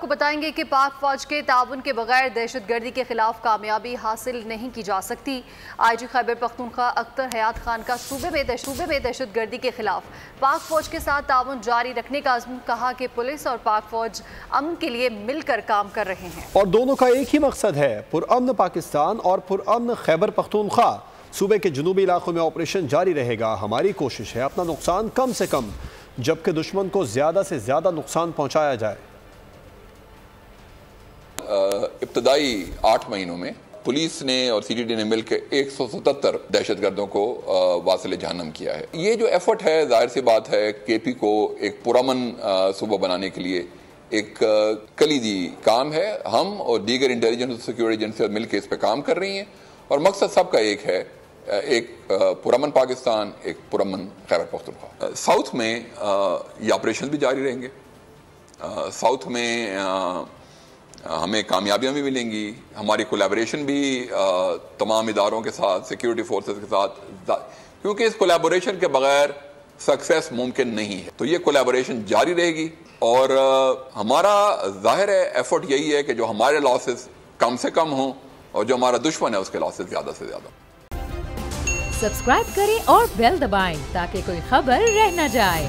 کو بتائیں گے کہ پاک فوج کے تعاون کے بغیر دہشت گردی کے خلاف کامیابی حاصل نہیں کی جا سکتی۔ آئی جی خیبر پختونخوا اختر حیات خان کا صوبے میں دہشت گردی کے خلاف پاک فوج کے ساتھ تعاون جاری رکھنے کا عزم، کہا کہ پولیس اور پاک فوج امن کے لیے مل کر کام کر رہے ہیں اور دونوں کا ایک ہی مقصد ہے، پرامن پاکستان اور پرامن خیبر پختونخوا۔ صوبے کے جنوبی علاقوں میں آپریشن جاری رہے گا۔ ہماری کوشش ہے اپنا نقصان کم سے کم، جبکہ دشمن کو زیادہ سے زیادہ نقصان پہنچایا جائے۔ ابتدائی 8 مہینوں میں پولیس نے اور سی ٹی ڈی نے مل کے 177 دہشت گردوں کو واصل جہنم کیا ہے۔ یہ جو ایفرٹ ہے، ظاہر سی بات ہے کے پی کو ایک پرامن صوبہ بنانے کے لیے ایک کلیدی کام ہے۔ ہم اور دیگر انٹیلیجنس اور سیکورٹی ایجنسیاں مل کے اس پہ کام کر رہی ہیں اور مقصد سب کا ایک ہے، ایک پرامن پاکستان، ایک پرامن خیبر پختونخوا۔ ساؤتھ میں یہ آپریشن بھی جاری رہیں گے۔ ساؤتھ میں ہمیں کامیابیاں بھی ملیں گی، ہماری کولیبوریشن بھی تمام اداروں کے ساتھ، سیکیورٹی فورسز کے ساتھ، کیونکہ اس کولیبوریشن کے بغیر سکسیس ممکن نہیں ہے۔ تو یہ کولیبوریشن جاری رہے گی اور ہمارا ظاہر ہے ایفرٹ یہی ہے کہ جو ہمارے لاسز کم سے کم ہوں اور جو ہمارا دشمن ہے اس کے لاسز زیادہ سے زیادہ۔ سبسکرائب کریں اور بیل دبائیں تاکہ کوئی خبر رہ نہ جائے۔